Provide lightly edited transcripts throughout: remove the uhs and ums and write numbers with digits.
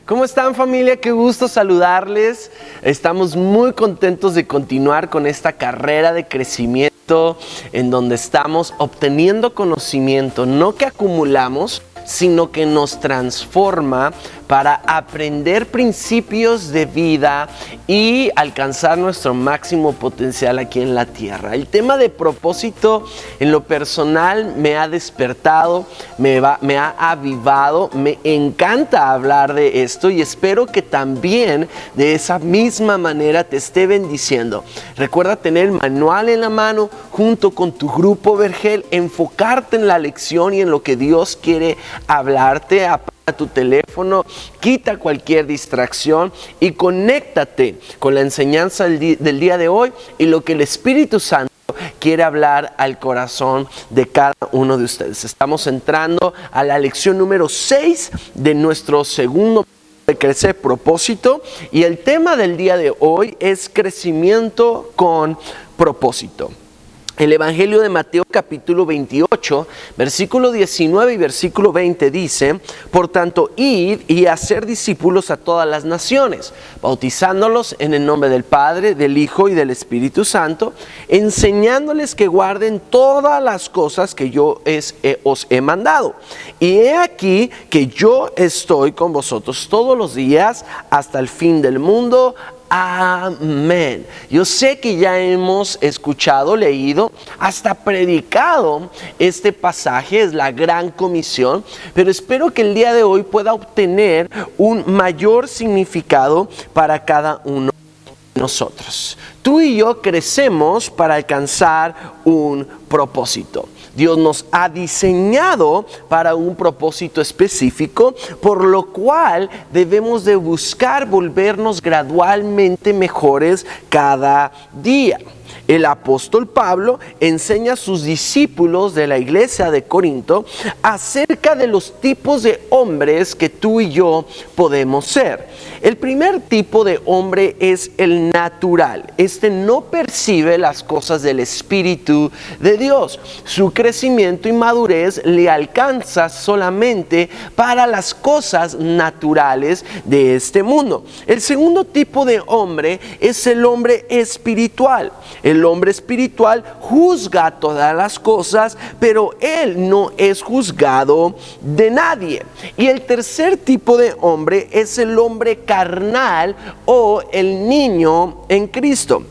¿Cómo están, familia? Qué gusto saludarles. Estamos muy contentos de continuar con esta carrera de crecimiento en donde estamos obteniendo conocimiento, no que acumulamos, sino que nos transforma para aprender principios de vida y alcanzar nuestro máximo potencial aquí en la tierra. El tema de propósito en lo personal me ha despertado, me ha avivado, me encanta hablar de esto y espero que también de esa misma manera te esté bendiciendo. Recuerda tener el manual en la mano junto con tu grupo Vergel, enfocarte en la lección y en lo que Dios quiere hablarte. Apaga tu teléfono, quita cualquier distracción y conéctate con la enseñanza del día de hoy y lo que el Espíritu Santo quiere hablar al corazón de cada uno de ustedes. Estamos entrando a la lección número 6 de nuestro segundo de crecer propósito y el tema del día de hoy es crecimiento con propósito. El Evangelio de Mateo capítulo 28, versículo 19 y versículo 20 dice: por tanto, id y hacer discípulos a todas las naciones, bautizándolos en el nombre del Padre, del Hijo y del Espíritu Santo, enseñándoles que guarden todas las cosas que yo os he mandado. Y he aquí que yo estoy con vosotros todos los días hasta el fin del mundo. Amén. Yo sé que ya hemos escuchado, leído, hasta predicado este pasaje, es la gran comisión, pero espero que el día de hoy pueda obtener un mayor significado para cada uno de nosotros. Tú y yo crecemos para alcanzar un propósito. Dios nos ha diseñado para un propósito específico, por lo cual debemos de buscar volvernos gradualmente mejores cada día. El apóstol Pablo enseña a sus discípulos de la iglesia de Corinto acerca de los tipos de hombres que tú y yo podemos ser. El primer tipo de hombre es el natural. Este no percibe las cosas del Espíritu de Dios. Su crecimiento y madurez le alcanza solamente para las cosas naturales de este mundo. El segundo tipo de hombre es el hombre espiritual. El hombre espiritual juzga todas las cosas, pero él no es juzgado de nadie. Y el tercer tipo de hombre es el hombre carnal o el niño en Cristo.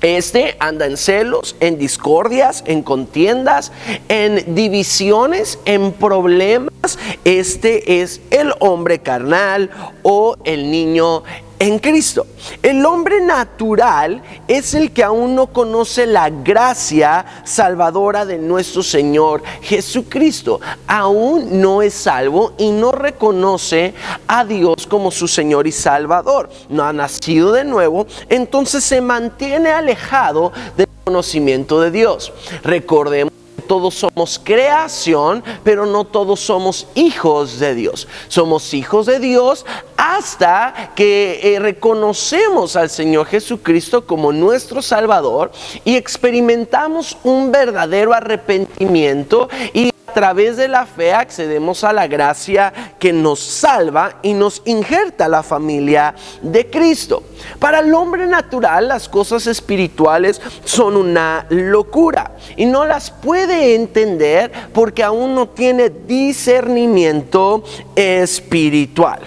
Este anda en celos, en discordias, en contiendas, en divisiones, en problemas. Este es el hombre carnal o el niño en Cristo. El hombre natural es el que aún no conoce la gracia salvadora de nuestro Señor Jesucristo. Aún no es salvo y no reconoce a Dios como su Señor y Salvador. No ha nacido de nuevo, entonces se mantiene alejado del conocimiento de Dios. Recordemos, todos somos creación, pero no todos somos hijos de Dios. Somos hijos de Dios hasta que reconocemos al Señor Jesucristo como nuestro Salvador y experimentamos un verdadero arrepentimiento y a través de la fe accedemos a la gracia que nos salva y nos injerta a la familia de Cristo. Para el hombre natural, las cosas espirituales son una locura y no las puede entender porque aún no tiene discernimiento espiritual.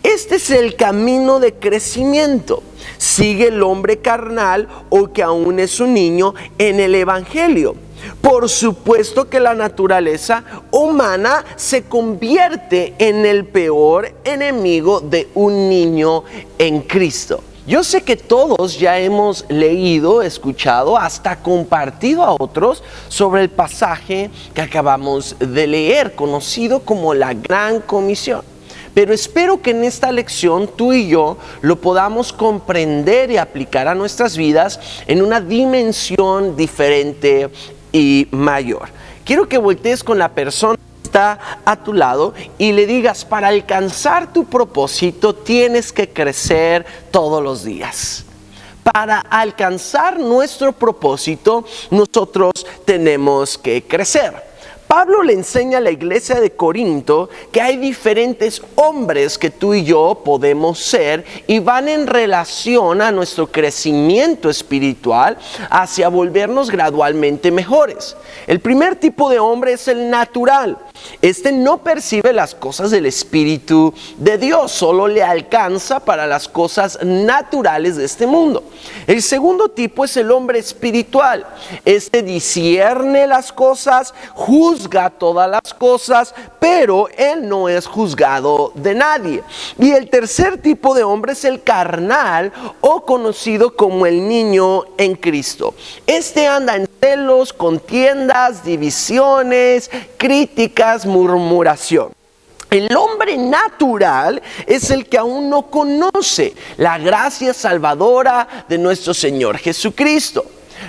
Este es el camino de crecimiento. Sigue el hombre carnal o que aún es un niño en el Evangelio. Por supuesto que la naturaleza humana se convierte en el peor enemigo de un niño en Cristo. Yo sé que todos ya hemos leído, escuchado, hasta compartido a otros sobre el pasaje que acabamos de leer, conocido como la Gran Comisión. Pero espero que en esta lección tú y yo lo podamos comprender y aplicar a nuestras vidas en una dimensión diferente y mayor. Quiero que voltees con la persona que está a tu lado y le digas: para alcanzar tu propósito tienes que crecer todos los días. Para alcanzar nuestro propósito nosotros tenemos que crecer. Pablo le enseña a la iglesia de Corinto que hay diferentes hombres que tú y yo podemos ser y van en relación a nuestro crecimiento espiritual hacia volvernos gradualmente mejores. El primer tipo de hombre es el natural. Este no percibe las cosas del Espíritu de Dios, solo le alcanza para las cosas naturales de este mundo. El segundo tipo es el hombre espiritual. Este discierne las cosas, juzga todas las cosas, pero él no es juzgado de nadie. Y el tercer tipo de hombre es el carnal, o conocido como el niño en Cristo. Este anda en celos, contiendas, divisiones, críticas, murmuración. El hombre natural es el que aún no conoce la gracia salvadora de nuestro Señor Jesucristo.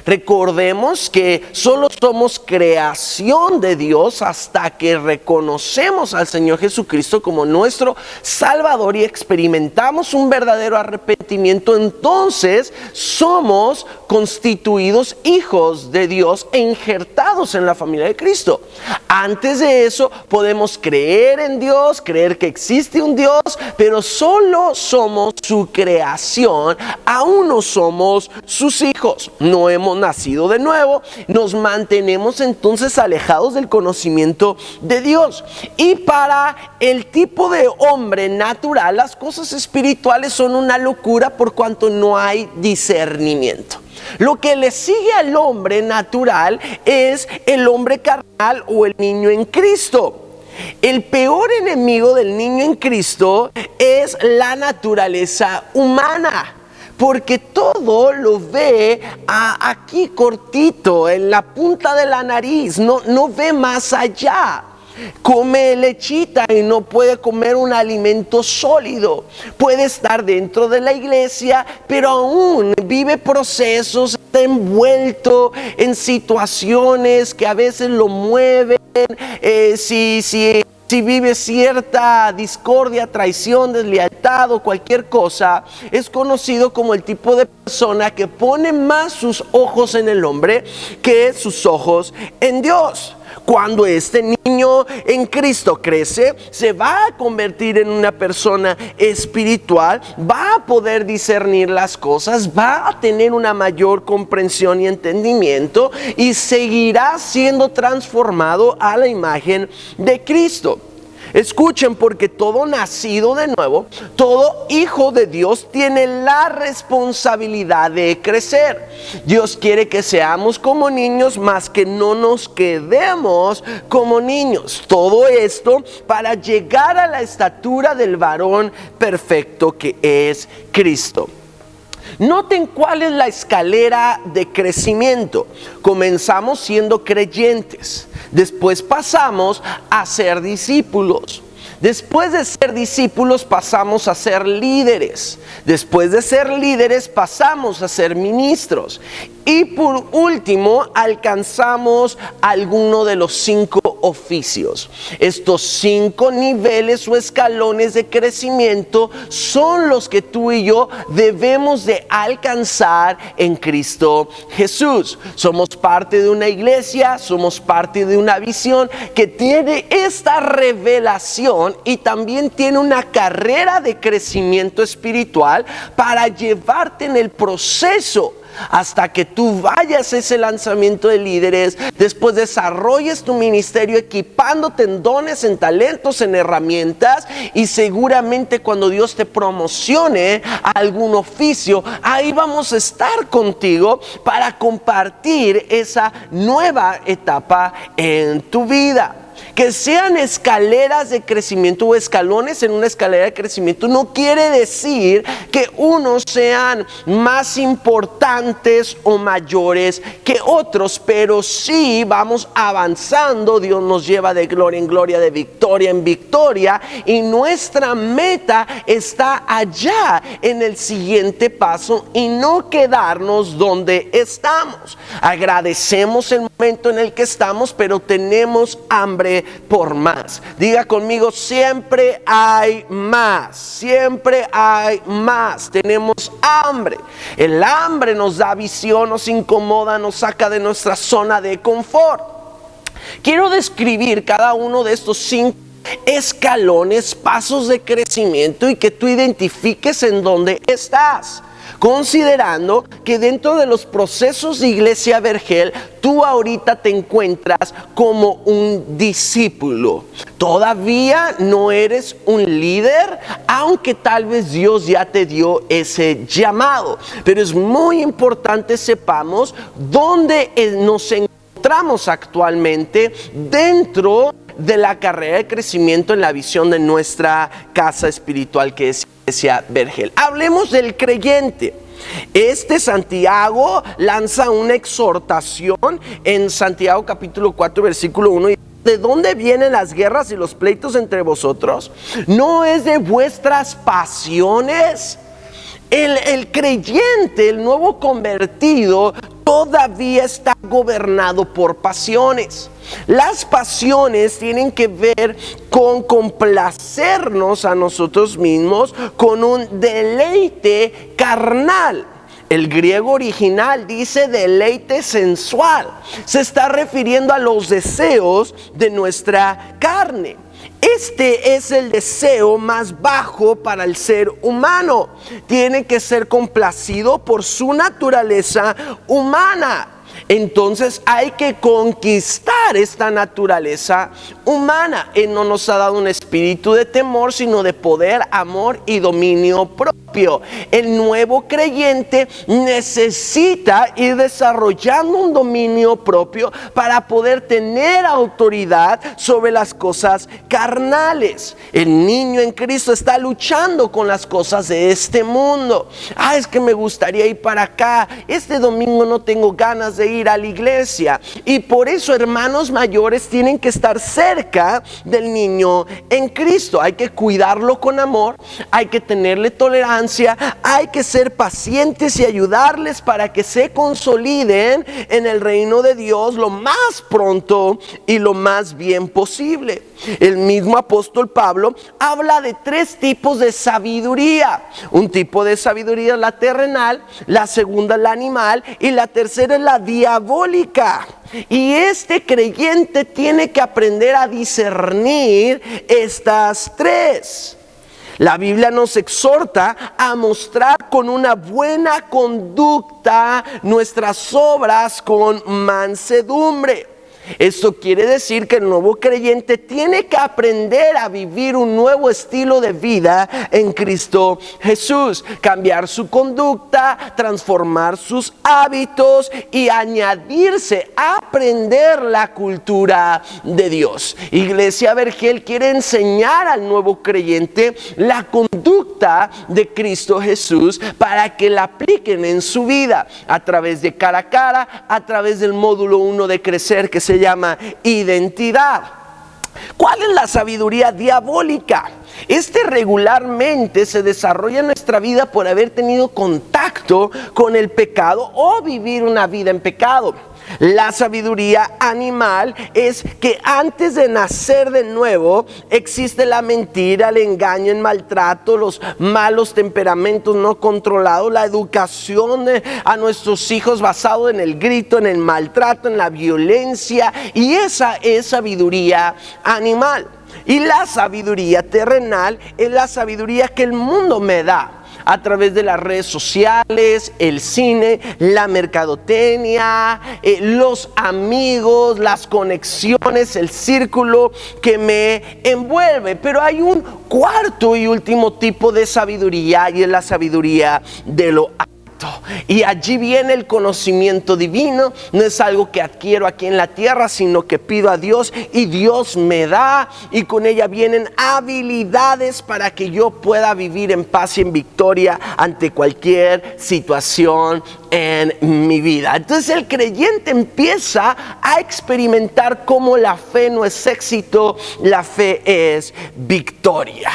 Recordemos que solo somos creación de Dios hasta que reconocemos al Señor Jesucristo como nuestro Salvador y experimentamos un verdadero arrepentimiento. Entonces somos constituidos hijos de Dios e injertados en la familia de Cristo. Antes de eso podemos creer en Dios, creer que existe un Dios, pero solo somos su creación, aún no somos sus hijos. No hemos nacido de nuevo, nos mantenemos entonces alejados del conocimiento de Dios. Y para el tipo de hombre natural, las cosas espirituales son una locura por cuanto no hay discernimiento. Lo que le sigue al hombre natural es el hombre carnal o el niño en Cristo. El peor enemigo del niño en Cristo es la naturaleza humana, porque todo lo ve aquí cortito, en la punta de la nariz, no ve más allá. Come lechita y no puede comer un alimento sólido. Puede estar dentro de la iglesia, pero aún vive procesos, está envuelto en situaciones que a veces lo mueven. Si vive cierta discordia, traición, deslealtad o cualquier cosa, es conocido como el tipo de persona que pone más sus ojos en el hombre que sus ojos en Dios. Cuando este niño en Cristo crece, se va a convertir en una persona espiritual, va a poder discernir las cosas, va a tener una mayor comprensión y entendimiento y seguirá siendo transformado a la imagen de Cristo. Escuchen, porque todo nacido de nuevo, todo hijo de Dios tiene la responsabilidad de crecer. Dios quiere que seamos como niños, mas que no nos quedemos como niños. Todo esto para llegar a la estatura del varón perfecto que es Cristo. Noten cuál es la escalera de crecimiento. Comenzamos siendo creyentes, después pasamos a ser discípulos. Después de ser discípulos pasamos a ser líderes. Después de ser líderes pasamos a ser ministros. Y por último alcanzamos alguno de los 5 oficios. Estos 5 niveles o escalones de crecimiento son los que tú y yo debemos de alcanzar en Cristo Jesús. Somos parte de una iglesia, somos parte de una visión que tiene esta revelación y también tiene una carrera de crecimiento espiritual para llevarte en el proceso hasta que tú vayas a ese lanzamiento de líderes, después desarrolles tu ministerio equipándote en dones, en talentos, en herramientas, y seguramente cuando Dios te promocione a algún oficio, ahí vamos a estar contigo para compartir esa nueva etapa en tu vida. Que sean escaleras de crecimiento o escalones en una escalera de crecimiento no quiere decir que unos sean más importantes o mayores que otros, pero sí vamos avanzando. Dios nos lleva de gloria en gloria, de victoria en victoria, y nuestra meta está allá en el siguiente paso y no quedarnos donde estamos. Agradecemos el momento en el que estamos, pero tenemos hambre por más. Diga conmigo: siempre hay más, siempre hay más. Tenemos hambre. El hambre nos da visión, nos incomoda, nos saca de nuestra zona de confort. Quiero describir cada uno de estos 5 escalones, pasos de crecimiento, y que tú identifiques en dónde estás, considerando que dentro de los procesos de Iglesia Vergel, tú ahorita te encuentras como un discípulo. Todavía no eres un líder, aunque tal vez Dios ya te dio ese llamado. Pero es muy importante sepamos dónde nos encontramos actualmente dentro de la carrera de crecimiento en la visión de nuestra casa espiritual, que es Iglesia Vergel. Hablemos del creyente. Santiago lanza una exhortación en Santiago capítulo 4 versículo 1. ¿De dónde vienen las guerras y los pleitos entre vosotros? ¿No es de vuestras pasiones? El creyente, el nuevo convertido, todavía está gobernado por pasiones. Las pasiones tienen que ver con complacernos a nosotros mismos, con un deleite carnal. El griego original dice deleite sensual. Se está refiriendo a los deseos de nuestra carne. Este es el deseo más bajo para el ser humano. Tiene que ser complacido por su naturaleza humana. Entonces hay que conquistar esta naturaleza humana. Él no nos ha dado un espíritu de temor, sino de poder, amor y dominio propio. El nuevo creyente necesita ir desarrollando un dominio propio para poder tener autoridad sobre las cosas carnales. El niño en Cristo está luchando con las cosas de este mundo. Es que me gustaría ir para acá. Este domingo no tengo ganas de ir a la iglesia. Y por eso hermanos mayores tienen que estar cerca del niño en Cristo. Hay que cuidarlo con amor, hay que tenerle tolerancia, hay que ser pacientes y ayudarles para que se consoliden en el reino de Dios lo más pronto y lo más bien posible. El mismo apóstol Pablo habla de 3 tipos de sabiduría. Un tipo de sabiduría es la terrenal, la segunda es la animal y la tercera es la diabólica. Y este creyente tiene que aprender a discernir estas 3. La Biblia nos exhorta a mostrar con una buena conducta nuestras obras con mansedumbre. Esto quiere decir que el nuevo creyente tiene que aprender a vivir un nuevo estilo de vida en Cristo Jesús, cambiar su conducta, transformar sus hábitos y añadirse, aprender la cultura de Dios. Iglesia Vergel quiere enseñar al nuevo creyente la conducta de Cristo Jesús para que la apliquen en su vida a través de cara a cara, a través del módulo 1 de crecer que se llama identidad. ¿Cuál es la sabiduría diabólica? Regularmente se desarrolla en nuestra vida por haber tenido contacto con el pecado o vivir una vida en pecado. La sabiduría animal es que antes de nacer de nuevo existe la mentira, el engaño, el maltrato, los malos temperamentos no controlados, la educación a nuestros hijos basado en el grito, en el maltrato, en la violencia, y esa es sabiduría animal. Y la sabiduría terrenal es la sabiduría que el mundo me da a través de las redes sociales, el cine, la mercadotecnia, los amigos, las conexiones, el círculo que me envuelve. Pero hay un cuarto y último tipo de sabiduría, y es la sabiduría de lo alto. Y allí viene el conocimiento divino. No es algo que adquiero aquí en la tierra, sino que pido a Dios y Dios me da, y con ella vienen habilidades para que yo pueda vivir en paz y en victoria ante cualquier situación en mi vida. Entonces el creyente empieza a experimentar cómo la fe no es éxito, la fe es victoria.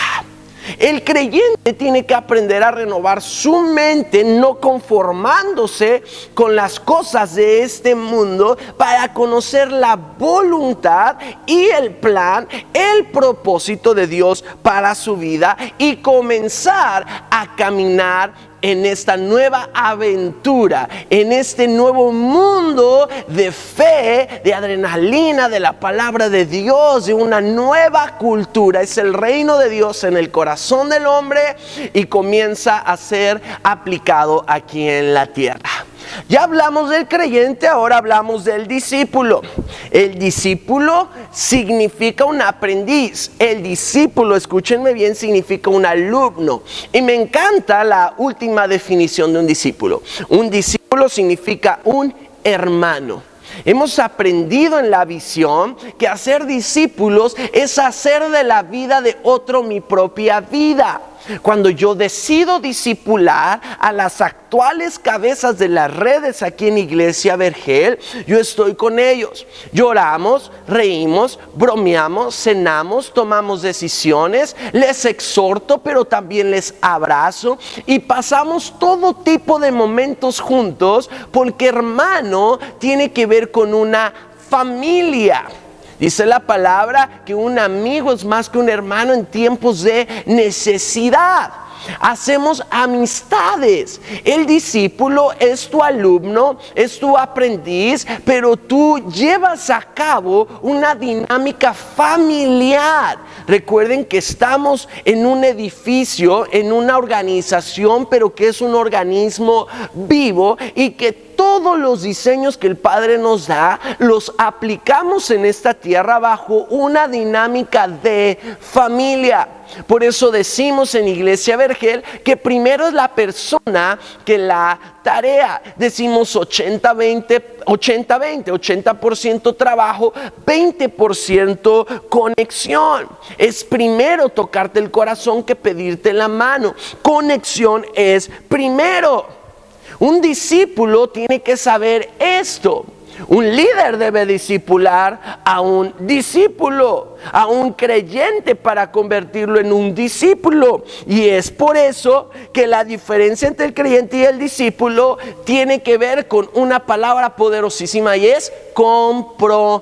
El creyente tiene que aprender a renovar su mente, no conformándose con las cosas de este mundo, para conocer la voluntad y el plan, el propósito de Dios para su vida, y comenzar a caminar en esta nueva aventura, en este nuevo mundo de fe, de adrenalina, de la palabra de Dios, de una nueva cultura. Es el reino de Dios en el corazón del hombre y comienza a ser aplicado aquí en la tierra. Ya hablamos del creyente, ahora hablamos del discípulo. El discípulo significa un aprendiz. El discípulo, escúchenme bien, significa un alumno. Y me encanta la última definición de un discípulo. Un discípulo significa un hermano. Hemos aprendido en la visión que hacer discípulos es hacer de la vida de otro mi propia vida. Cuando yo decido discipular a las actuales cabezas de las redes aquí en Iglesia Vergel, yo estoy con ellos. Lloramos, reímos, bromeamos, cenamos, tomamos decisiones, les exhorto, pero también les abrazo y pasamos todo tipo de momentos juntos, porque hermano tiene que ver con una familia. Dice la palabra que un amigo es más que un hermano en tiempos de necesidad. Hacemos amistades. El discípulo es tu alumno, es tu aprendiz, pero tú llevas a cabo una dinámica familiar. Recuerden que estamos en un edificio, en una organización, pero que es un organismo vivo y que todos los diseños que el Padre nos da, los aplicamos en esta tierra bajo una dinámica de familia. Por eso decimos en Iglesia Vergel que primero es la persona que la tarea. Decimos 80-20, 80% trabajo, 20% conexión. Es primero tocarte el corazón que pedirte la mano. Conexión es primero. Un discípulo tiene que saber esto. Un líder debe discipular a un discípulo, a un creyente, para convertirlo en un discípulo. Y es por eso que la diferencia entre el creyente y el discípulo tiene que ver con una palabra poderosísima, y es compromiso.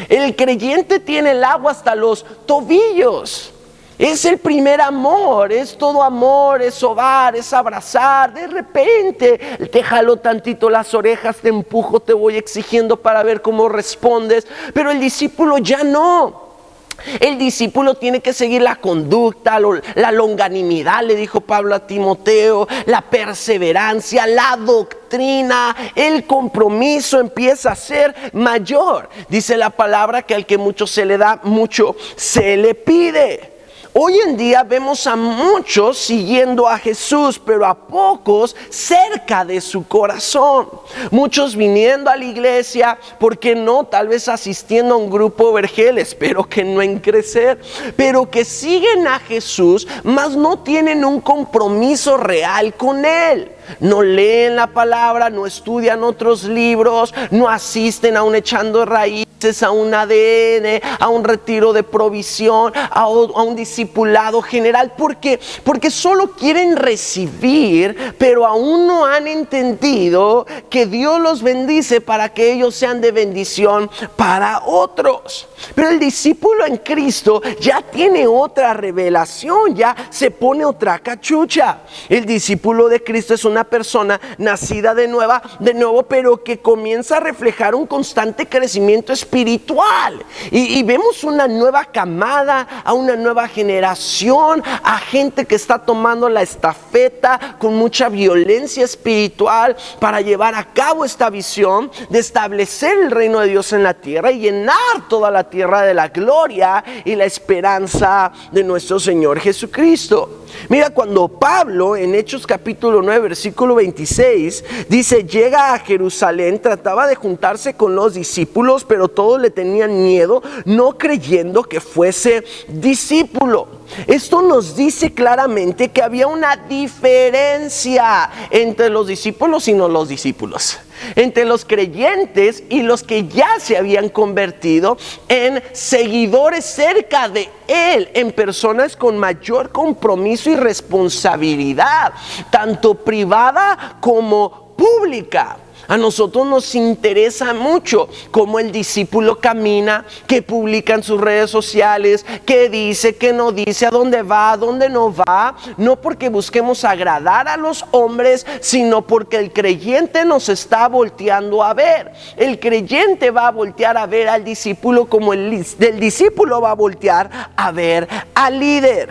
El creyente tiene el agua hasta los tobillos. Es el primer amor, es todo amor, es sobar, es abrazar. De repente te jalo tantito las orejas, te empujo, te voy exigiendo para ver cómo respondes. Pero el discípulo ya no. El discípulo tiene que seguir la conducta, la longanimidad, le dijo Pablo a Timoteo, la perseverancia, la doctrina, el compromiso empieza a ser mayor. Dice la palabra que al que mucho se le da, mucho se le pide. Hoy en día vemos a muchos siguiendo a Jesús, pero a pocos cerca de su corazón. Muchos viniendo a la iglesia, ¿por qué no? Tal vez asistiendo a un grupo Vergel, espero que no en crecer, pero que siguen a Jesús, mas no tienen un compromiso real con Él. No leen la palabra, no estudian otros libros, no asisten a un echando raíces, a un ADN, a un retiro de provisión, a un discipulado general, porque solo quieren recibir, pero aún no han entendido que Dios los bendice para que ellos sean de bendición para otros. Pero el discípulo en Cristo ya tiene otra revelación, ya se pone otra cachucha. El discípulo de Cristo es una persona nacida de nuevo, pero que comienza a reflejar un constante crecimiento espiritual. Y vemos una nueva camada, a una nueva generación, a gente que está tomando la estafeta con mucha violencia espiritual para llevar a cabo esta visión de establecer el reino de Dios en la tierra y llenar toda la tierra de la gloria y la esperanza de nuestro Señor Jesucristo. Mira, cuando Pablo en Hechos capítulo 9 versículo 26 dice: llega a Jerusalén, trataba de juntarse con los discípulos, pero todos le tenían miedo, no creyendo que fuese discípulo. Esto nos dice claramente que había una diferencia entre los discípulos y no los discípulos, entre los creyentes y los que ya se habían convertido en seguidores cerca de Él, en personas con mayor compromiso y responsabilidad, tanto privada como pública. A nosotros nos interesa mucho cómo el discípulo camina, qué publica en sus redes sociales, qué dice, qué no dice, a dónde va, a dónde no va. No porque busquemos agradar a los hombres, sino porque el creyente nos está volteando a ver. El creyente va a voltear a ver al discípulo como el discípulo va a voltear a ver al líder.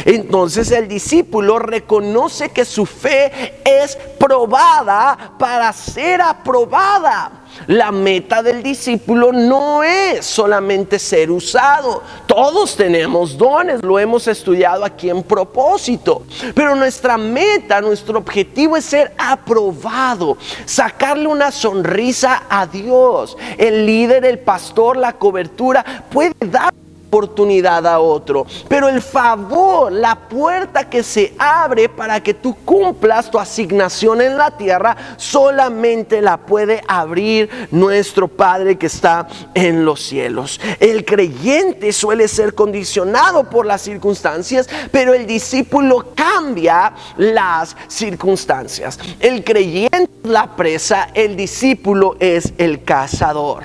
Entonces el discípulo reconoce que su fe es probada para ser aprobada. La meta del discípulo no es solamente ser usado. Todos tenemos dones, lo hemos estudiado aquí en propósito. Pero nuestra meta, nuestro objetivo es ser aprobado, sacarle una sonrisa a Dios. El líder, el pastor, la cobertura puede dar oportunidad a otro, pero el favor, la puerta que se abre para que tú cumplas tu asignación en la tierra, solamente la puede abrir nuestro Padre que está en los cielos. El creyente suele ser condicionado por las circunstancias, pero el discípulo cambia las circunstancias. El creyente es la presa, el discípulo es el cazador.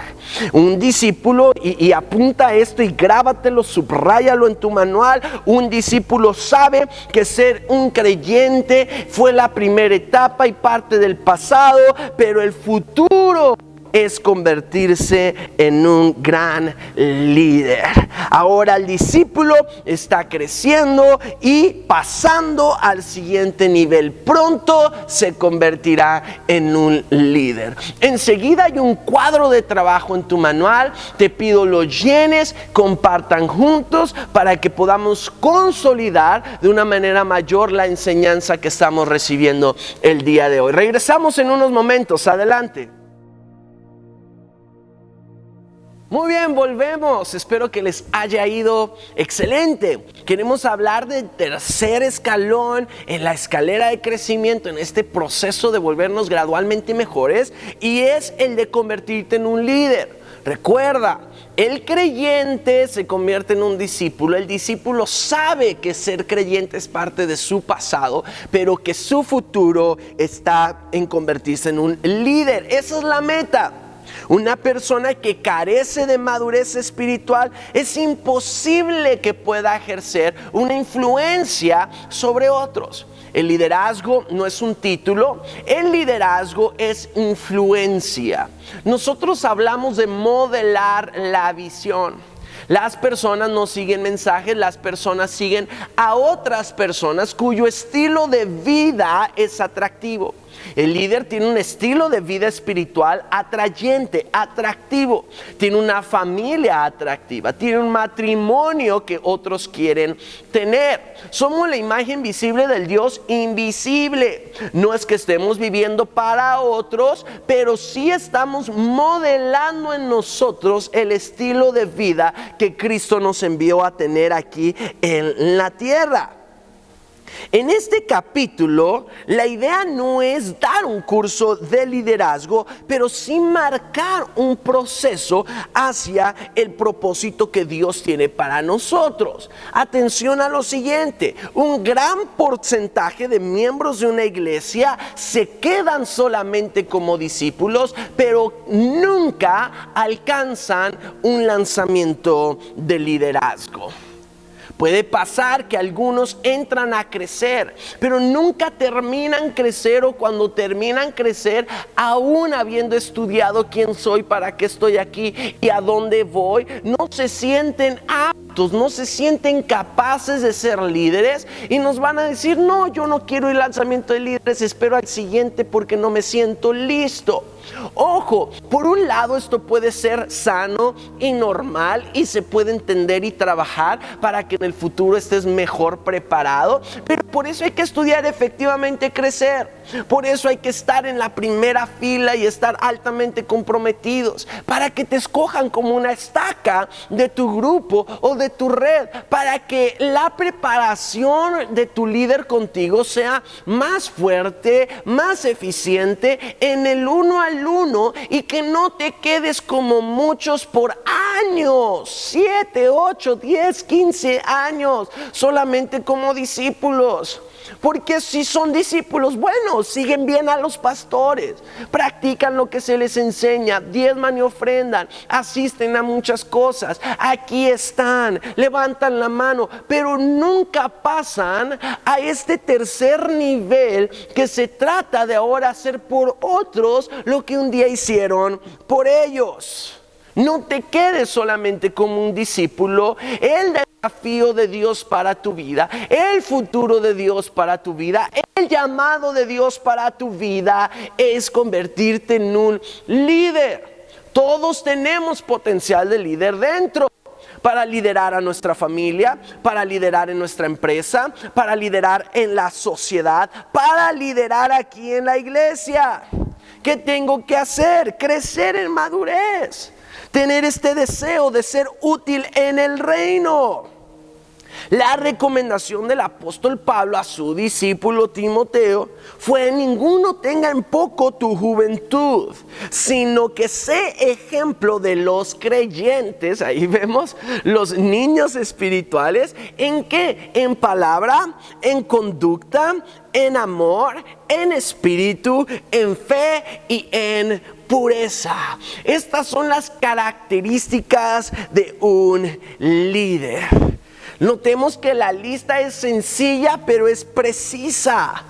Un discípulo, y apunta esto y grábatelo, subráyalo en tu manual. Un discípulo sabe que ser un creyente fue la primera etapa y parte del pasado, pero el futuro es convertirse en un gran líder. Ahora el discípulo está creciendo y pasando al siguiente nivel. Pronto se convertirá en un líder. Enseguida hay un cuadro de trabajo en tu manual. Te pido lo llenes, compartan juntos para que podamos consolidar de una manera mayor la enseñanza que estamos recibiendo el día de hoy. Regresamos en unos momentos. Adelante. Muy bien, volvemos. Espero que les haya ido excelente. Queremos hablar del tercer escalón en la escalera de crecimiento, en este proceso de volvernos gradualmente mejores, y es el de convertirte en un líder. Recuerda, el creyente se convierte en un discípulo. El discípulo sabe que ser creyente es parte de su pasado, pero que su futuro está en convertirse en un líder. Esa es la meta. Una persona que carece de madurez espiritual, es imposible que pueda ejercer una influencia sobre otros. El liderazgo no es un título, el liderazgo es influencia. Nosotros hablamos de modelar la visión. Las personas no siguen mensajes, las personas siguen a otras personas cuyo estilo de vida es atractivo. El líder tiene un estilo de vida espiritual atrayente, atractivo. Tiene una familia atractiva, tiene un matrimonio que otros quieren tener. Somos la imagen visible del Dios invisible. No es que estemos viviendo para otros, pero sí estamos modelando en nosotros el estilo de vida que Cristo nos envió a tener aquí en la tierra. En este capítulo, la idea no es dar un curso de liderazgo, pero sí marcar un proceso hacia el propósito que Dios tiene para nosotros. Atención a lo siguiente: un gran porcentaje de miembros de una iglesia se quedan solamente como discípulos, pero nunca alcanzan un lanzamiento de liderazgo. Puede pasar que algunos entran a crecer, pero nunca terminan crecer, o cuando terminan crecer, aún habiendo estudiado quién soy, para qué estoy aquí y a dónde voy, no se sienten aptos, no se sienten capaces de ser líderes, y nos van a decir: no, yo no quiero el lanzamiento de líderes, espero al siguiente porque no me siento listo. Ojo, por un lado esto puede ser sano y normal y se puede entender y trabajar para que en el futuro estés mejor preparado, pero por eso hay que estudiar efectivamente crecer. Por eso hay que estar en la primera fila y estar altamente comprometidos, para que te escojan como una estaca de tu grupo o de tu red, para que la preparación de tu líder contigo sea más fuerte, más eficiente en el uno al uno, y que no te quedes como muchos por años, 7, 8, 10, 15 años, solamente como discípulos. Porque si son discípulos, bueno, siguen bien a los pastores, practican lo que se les enseña, diezman y ofrendan, asisten a muchas cosas, aquí están, levantan la mano, pero nunca pasan a este tercer nivel que se trata de ahora hacer por otros lo que un día hicieron por ellos. No te quedes solamente como un discípulo. El desafío de Dios para tu vida, el futuro de Dios para tu vida, el llamado de Dios para tu vida es convertirte en un líder. Todos tenemos potencial de líder dentro. Para liderar a nuestra familia, para liderar en nuestra empresa, para liderar en la sociedad, para liderar aquí en la iglesia. ¿Qué tengo que hacer? Crecer en madurez. Tener este deseo de ser útil en el reino. La recomendación del apóstol Pablo a su discípulo Timoteo fue: ninguno tenga en poco tu juventud, sino que sé ejemplo de los creyentes. Ahí vemos los niños espirituales. ¿En qué? En palabra, en conducta, en amor, en espíritu, en fe y en pureza. Estas son las características de un líder. Notemos que la lista es sencilla, pero es precisa.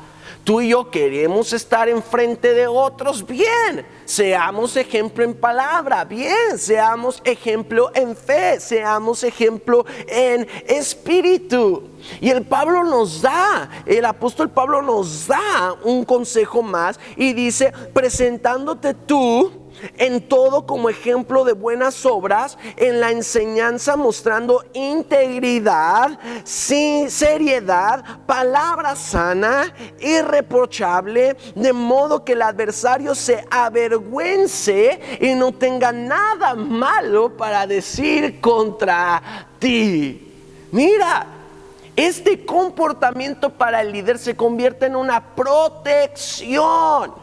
Tú y yo queremos estar enfrente de otros, bien, seamos ejemplo en palabra, bien, seamos ejemplo en fe, seamos ejemplo en espíritu. Y el apóstol Pablo nos da un consejo más y dice: presentándote tú en todo como ejemplo de buenas obras, en la enseñanza mostrando integridad, seriedad, palabra sana, irreprochable, de modo que el adversario se avergüence y no tenga nada malo para decir contra ti. Mira, este comportamiento para el líder se convierte en una protección.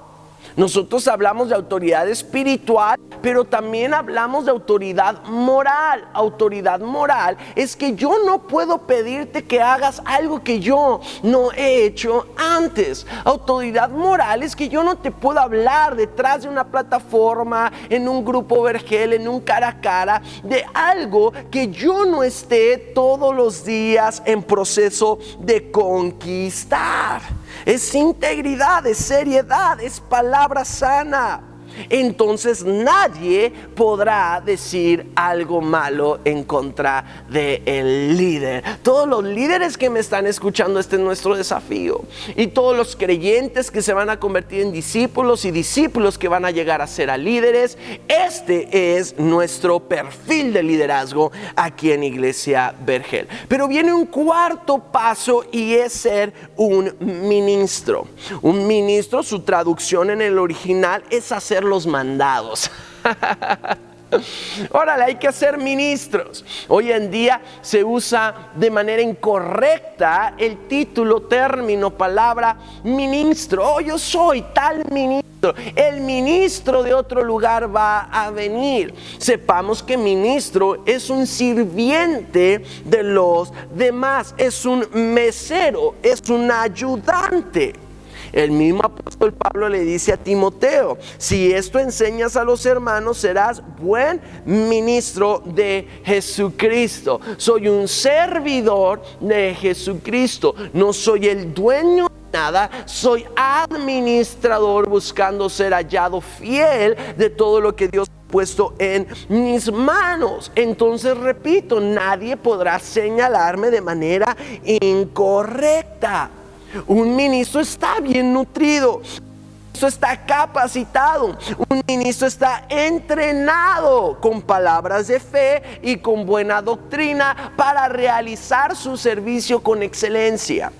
Nosotros hablamos de autoridad espiritual, pero también hablamos de autoridad moral. Autoridad moral es que yo no puedo pedirte que hagas algo que yo no he hecho antes. Autoridad moral es que yo no te puedo hablar detrás de una plataforma, en un grupo vergel, en un cara a cara, de algo que yo no esté todos los días en proceso de conquistar. Es integridad, es seriedad, es palabra sana. Entonces nadie podrá decir algo malo en contra del líder. Todos los líderes que me están escuchando, este es nuestro desafío. Y todos los creyentes que se van a convertir en discípulos y discípulos que van a llegar a ser a líderes, este es nuestro perfil de liderazgo aquí en Iglesia Vergel. Pero viene un cuarto paso y es ser un ministro. Un ministro, su traducción en el original es hacer los mandados. Órale, hay que ser ministros. Hoy en día se usa de manera incorrecta el título, término, palabra ministro. Oh, yo soy tal ministro. El ministro de otro lugar va a venir. Sepamos que ministro es un sirviente de los demás, es un mesero, es un ayudante. El mismo apóstol Pablo le dice a Timoteo: si esto enseñas a los hermanos, serás buen ministro de Jesucristo. Soy un servidor de Jesucristo, no soy el dueño de nada, soy administrador buscando ser hallado fiel de todo lo que Dios ha puesto en mis manos. Entonces repito, nadie podrá señalarme de manera incorrecta. Un ministro está bien nutrido, un ministro está capacitado, un ministro está entrenado con palabras de fe y con buena doctrina para realizar su servicio con excelencia.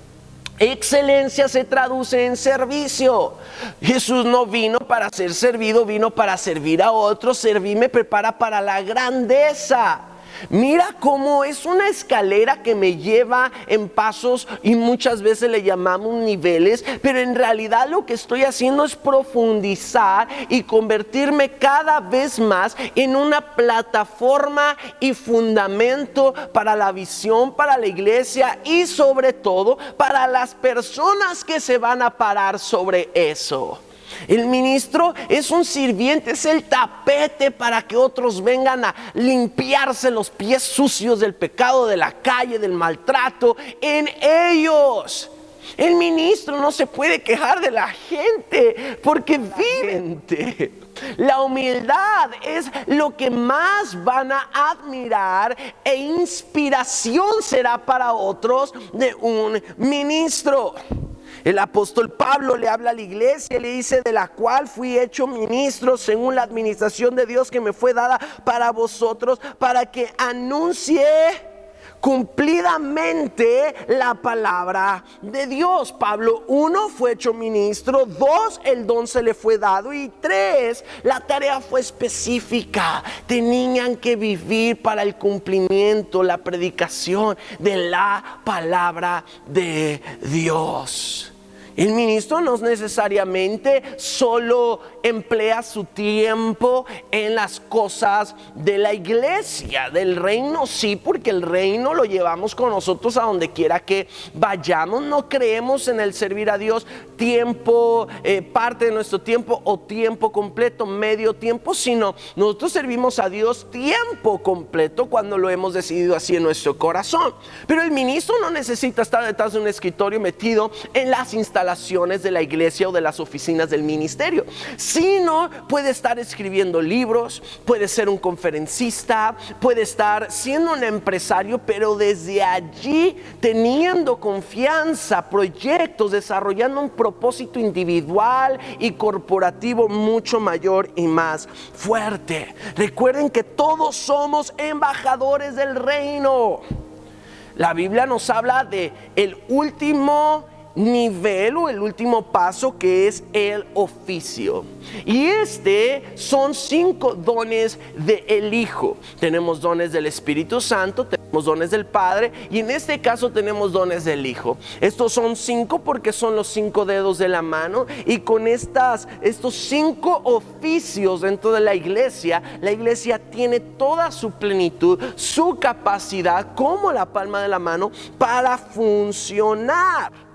Excelencia se traduce en servicio. Jesús no vino para ser servido, vino para servir a otros. Servir me prepara para la grandeza. Mira cómo es una escalera que me lleva en pasos y muchas veces le llamamos niveles, pero en realidad lo que estoy haciendo es profundizar y convertirme cada vez más en una plataforma y fundamento para la visión, para la iglesia y sobre todo para las personas que se van a parar sobre eso. El ministro es un sirviente, es el tapete para que otros vengan a limpiarse los pies sucios del pecado, de la calle, del maltrato en ellos. El ministro no se puede quejar de la gente porque viven. La humildad es lo que más van a admirar e inspiración será para otros de un ministro. El apóstol Pablo le habla a la iglesia y le dice: de la cual fui hecho ministro según la administración de Dios que me fue dada para vosotros, para que anuncie cumplidamente la palabra de Dios. Pablo, 1, fue hecho ministro. 2, el don se le fue dado. Y 3, la tarea fue específica. Tenían que vivir para el cumplimiento, la predicación de la palabra de Dios. El ministro no necesariamente solo emplea su tiempo en las cosas de la iglesia, del reino sí, porque el reino lo llevamos con nosotros a donde quiera que vayamos. No creemos en el servir a Dios tiempo, parte de nuestro tiempo o tiempo completo, medio tiempo, sino nosotros servimos a Dios tiempo completo cuando lo hemos decidido así en nuestro corazón. Pero el ministro no necesita estar detrás de un escritorio metido en las instalaciones de la iglesia o de las oficinas del ministerio, sino puede estar escribiendo libros, puede ser un conferencista, puede estar siendo un empresario, pero desde allí teniendo confianza, proyectos, desarrollando un propósito individual y corporativo mucho mayor y más fuerte. Recuerden que todos somos embajadores del reino. La Biblia nos habla de el último nivel o el último paso, que es el oficio. Y son 5 dones del Hijo. Tenemos dones del Espíritu Santo, tenemos dones del Padre y en este caso tenemos dones del Hijo. Estos son 5 porque son los 5 dedos de la mano, y con estos 5 oficios dentro de la iglesia tiene toda su plenitud, su capacidad como la palma de la mano para funcionar.